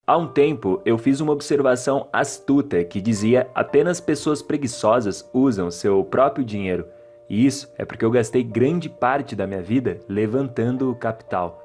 Há um tempo, eu fiz uma observação astuta que dizia apenas pessoas preguiçosas usam seu próprio dinheiro. E isso é porque eu gastei grande parte da minha vida levantando o capital.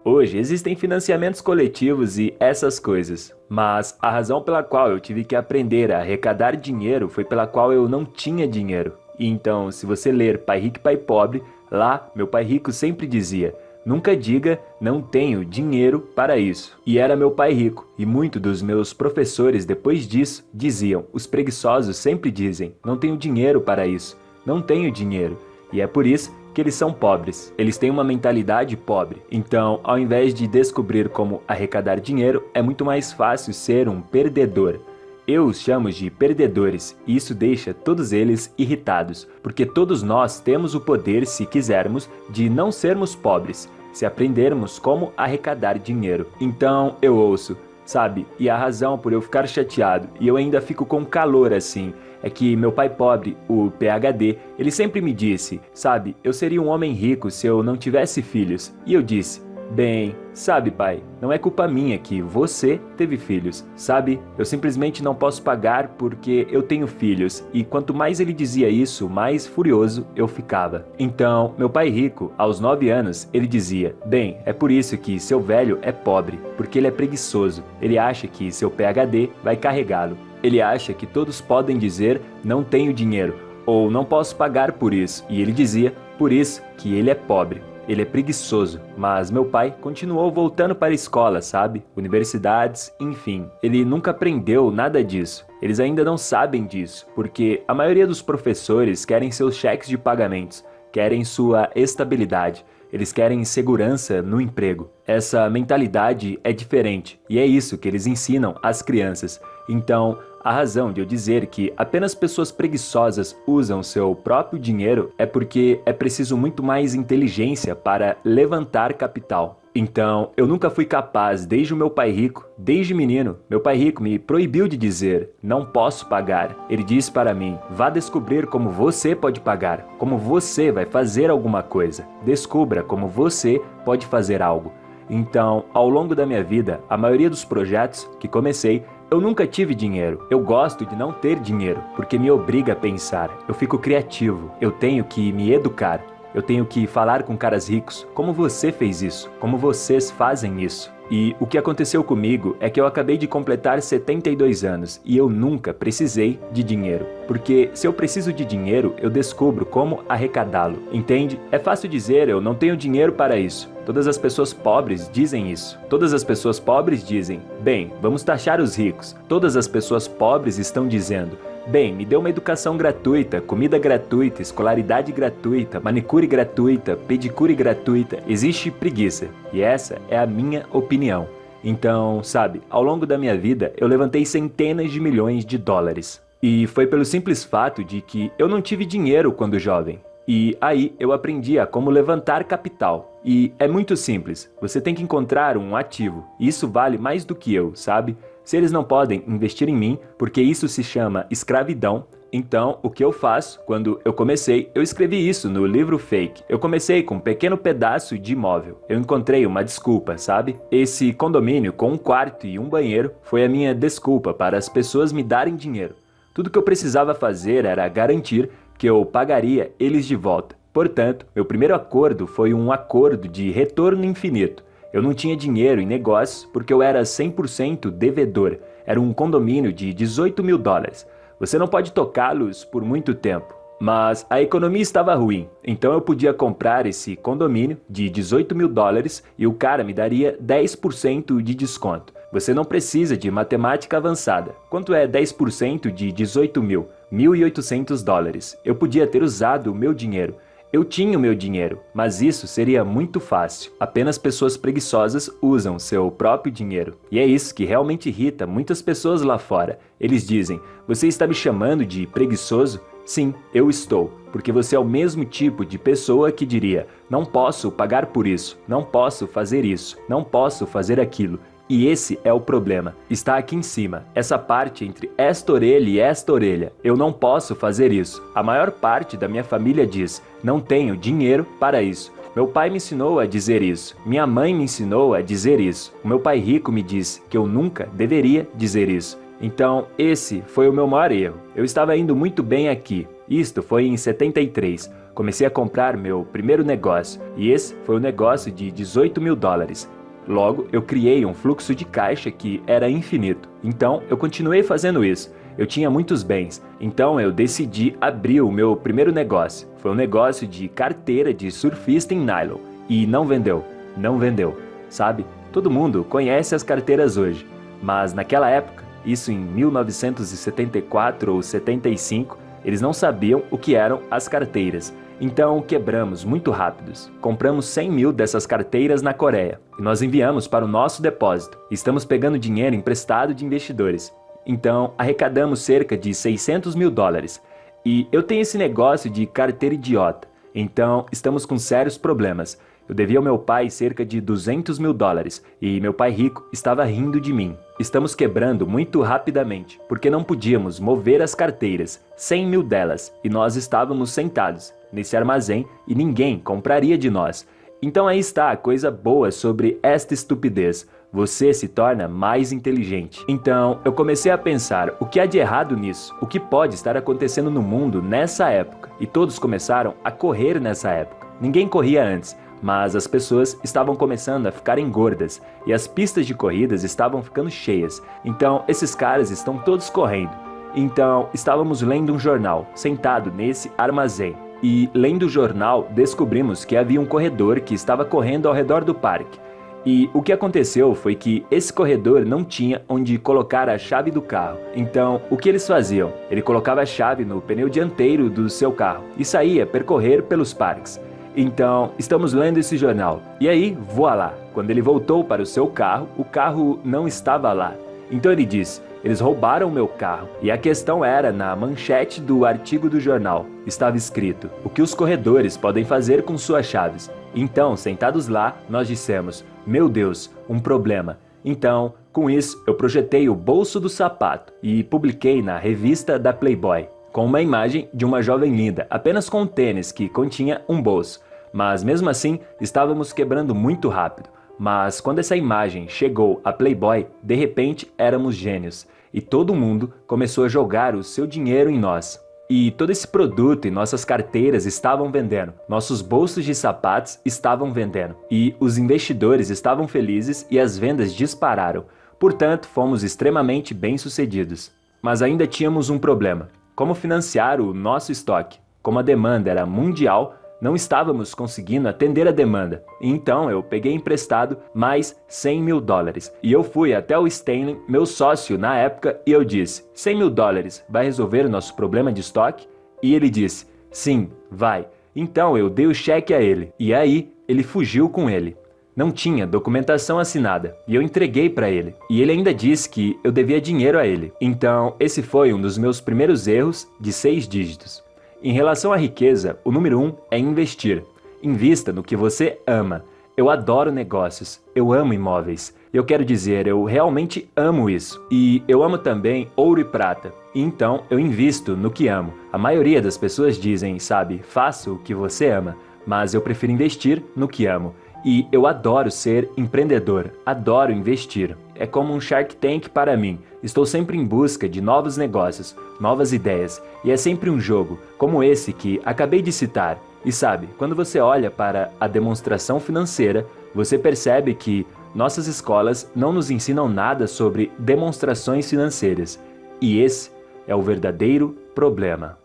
Hoje existem financiamentos coletivos e essas coisas, mas a razão pela qual eu tive que aprender a arrecadar dinheiro foi pela qual eu não tinha dinheiro. E então, se você ler Pai Rico e Pai Pobre, lá meu pai rico sempre dizia: nunca diga não tenho dinheiro para isso. E era meu pai rico, e muitos dos meus professores depois disso diziam: os preguiçosos sempre dizem não tenho dinheiro para isso, não tenho dinheiro. E é por isso que eles são pobres. Eles têm uma mentalidade pobre. Então, ao invés de descobrir como arrecadar dinheiro, é muito mais fácil ser um perdedor. Eu os chamo de perdedores, e isso deixa todos eles irritados, porque todos nós temos o poder, se quisermos, de não sermos pobres, se aprendermos como arrecadar dinheiro. Então, eu ouço, sabe? E a razão por eu ficar chateado, e eu ainda fico com calor assim, é que meu pai pobre, o PhD, ele sempre me disse, sabe, eu seria um homem rico se eu não tivesse filhos. E eu disse, bem, sabe pai, não é culpa minha que você teve filhos, sabe? Eu simplesmente não posso pagar porque eu tenho filhos. E quanto mais ele dizia isso, mais furioso eu ficava. Então, meu pai rico, aos 9 anos, ele dizia, bem, é por isso que seu velho é pobre, porque ele é preguiçoso. Ele acha que seu PhD vai carregá-lo. Ele acha que todos podem dizer, não tenho dinheiro, ou não posso pagar por isso. E ele dizia, por isso que ele é pobre. Ele é preguiçoso, mas meu pai continuou voltando para a escola, sabe? Universidades, enfim. Ele nunca aprendeu nada disso. Eles ainda não sabem disso, porque a maioria dos professores querem seus cheques de pagamentos, querem sua estabilidade. Eles querem segurança no emprego. Essa mentalidade é diferente e é isso que eles ensinam às crianças. Então, a razão de eu dizer que apenas pessoas preguiçosas usam seu próprio dinheiro é porque é preciso muito mais inteligência para levantar capital. Então, eu nunca fui capaz, desde o meu pai rico, desde menino, meu pai rico me proibiu de dizer, não posso pagar. Ele disse para mim, vá descobrir como você pode pagar, como você vai fazer alguma coisa. Descubra como você pode fazer algo. Então, ao longo da minha vida, a maioria dos projetos que comecei, eu nunca tive dinheiro. Eu gosto de não ter dinheiro, porque me obriga a pensar. Eu fico criativo, eu tenho que me educar. Eu tenho que falar com caras ricos, como você fez isso, como vocês fazem isso. E o que aconteceu comigo é que eu acabei de completar 72 anos e eu nunca precisei de dinheiro. Porque se eu preciso de dinheiro, eu descubro como arrecadá-lo, entende? É fácil dizer, eu não tenho dinheiro para isso. Todas as pessoas pobres dizem isso. Todas as pessoas pobres dizem, bem, vamos taxar os ricos. Todas as pessoas pobres estão dizendo, bem, me dê uma educação gratuita, comida gratuita, escolaridade gratuita, manicure gratuita, pedicure gratuita. Existe preguiça. E essa é a minha opinião. Então, sabe, ao longo da minha vida, eu levantei centenas de milhões de dólares. E foi pelo simples fato de que eu não tive dinheiro quando jovem. E aí eu aprendi a como levantar capital. E é muito simples, você tem que encontrar um ativo. E isso vale mais do que eu, sabe? Se eles não podem investir em mim, porque isso se chama escravidão, então o que eu faço? Quando eu comecei, eu escrevi isso no livro Fake. Eu comecei com um pequeno pedaço de imóvel. Eu encontrei uma desculpa, sabe? Esse condomínio com um quarto e um banheiro foi a minha desculpa para as pessoas me darem dinheiro. Tudo que eu precisava fazer era garantir que eu pagaria eles de volta. Portanto, meu primeiro acordo foi um acordo de retorno infinito. Eu não tinha dinheiro em negócios porque eu era 100% devedor. Era um condomínio de 18 mil dólares. Você não pode tocá-los por muito tempo. Mas a economia estava ruim, então eu podia comprar esse condomínio de 18 mil dólares e o cara me daria 10% de desconto. Você não precisa de matemática avançada. Quanto é 10% de 18 mil? 1.800 dólares. Eu podia ter usado o meu dinheiro. Eu tinha o meu dinheiro, mas isso seria muito fácil. Apenas pessoas preguiçosas usam seu próprio dinheiro. E é isso que realmente irrita muitas pessoas lá fora. Eles dizem, você está me chamando de preguiçoso? Sim, eu estou, porque você é o mesmo tipo de pessoa que diria, não posso pagar por isso, não posso fazer isso, não posso fazer aquilo. E esse é o problema. Está aqui em cima, essa parte entre esta orelha e esta orelha. Eu não posso fazer isso. A maior parte da minha família diz, não tenho dinheiro para isso. Meu pai me ensinou a dizer isso. Minha mãe me ensinou a dizer isso. O meu pai rico me disse que eu nunca deveria dizer isso. Então, esse foi o meu maior erro. Eu estava indo muito bem aqui. Isto foi em 73. Comecei a comprar meu primeiro negócio. E esse foi um negócio de 18 mil dólares. Logo, eu criei um fluxo de caixa que era infinito. Então, eu continuei fazendo isso. Eu tinha muitos bens, então eu decidi abrir o meu primeiro negócio. Foi um negócio de carteira de surfista em nylon. E não vendeu, não vendeu. Sabe, todo mundo conhece as carteiras hoje. Mas naquela época, isso em 1974 ou 75, eles não sabiam o que eram as carteiras. Então quebramos muito rápidos. Compramos 100 mil dessas carteiras na Coreia. E nós enviamos para o nosso depósito. Estamos pegando dinheiro emprestado de investidores. Então, arrecadamos cerca de 600 mil dólares. E eu tenho esse negócio de carteira idiota. Então, estamos com sérios problemas. Eu devia ao meu pai cerca de 200 mil dólares. E meu pai rico estava rindo de mim. Estamos quebrando muito rapidamente, porque não podíamos mover as carteiras, 100 mil delas. E nós estávamos sentados nesse armazém e ninguém compraria de nós. Então aí está a coisa boa sobre esta estupidez. Você se torna mais inteligente. Então, eu comecei a pensar, o que há de errado nisso? O que pode estar acontecendo no mundo nessa época? E todos começaram a correr nessa época. Ninguém corria antes, mas as pessoas estavam começando a ficarem gordas e as pistas de corridas estavam ficando cheias. Então, esses caras estão todos correndo. Então, estávamos lendo um jornal, sentado nesse armazém. E, lendo o jornal, descobrimos que havia um corredor que estava correndo ao redor do parque. E o que aconteceu foi que esse corredor não tinha onde colocar a chave do carro. Então, o que eles faziam? Ele colocava a chave no pneu dianteiro do seu carro e saía percorrer pelos parques. Então, estamos lendo esse jornal. E aí, voilá, quando ele voltou para o seu carro, o carro não estava lá. Então ele disse, eles roubaram meu carro. E a questão era, na manchete do artigo do jornal, estava escrito, o que os corredores podem fazer com suas chaves. Então, sentados lá, nós dissemos, meu Deus, um problema. Então, com isso, eu projetei o bolso do sapato e publiquei na revista da Playboy, com uma imagem de uma jovem linda, apenas com um tênis que continha um bolso. Mas mesmo assim, estávamos quebrando muito rápido. Mas quando essa imagem chegou à Playboy, de repente éramos gênios. E todo mundo começou a jogar o seu dinheiro em nós. E todo esse produto e nossas carteiras estavam vendendo. Nossos bolsos de sapatos estavam vendendo. E os investidores estavam felizes e as vendas dispararam. Portanto, fomos extremamente bem-sucedidos. Mas ainda tínhamos um problema. Como financiar o nosso estoque? Como a demanda era mundial, não estávamos conseguindo atender a demanda. Então eu peguei emprestado mais 100 mil dólares. E eu fui até o Stanley, meu sócio na época, e eu disse, 100 mil dólares vai resolver o nosso problema de estoque? E ele disse, sim, vai. Então eu dei o cheque a ele. E aí ele fugiu com ele. Não tinha documentação assinada. E eu entreguei para ele. E ele ainda disse que eu devia dinheiro a ele. Então esse foi um dos meus primeiros erros de 6 dígitos. Em relação à riqueza, o número 1 é investir. Invista no que você ama. Eu adoro negócios, eu amo imóveis. Eu quero dizer, eu realmente amo isso. E eu amo também ouro e prata. E então eu invisto no que amo. A maioria das pessoas dizem, sabe, faça o que você ama. Mas eu prefiro investir no que amo. E eu adoro ser empreendedor, adoro investir. É como um Shark Tank para mim. Estou sempre em busca de novos negócios, novas ideias. E é sempre um jogo, como esse que acabei de citar. E sabe, quando você olha para a demonstração financeira, você percebe que nossas escolas não nos ensinam nada sobre demonstrações financeiras. E esse é o verdadeiro problema.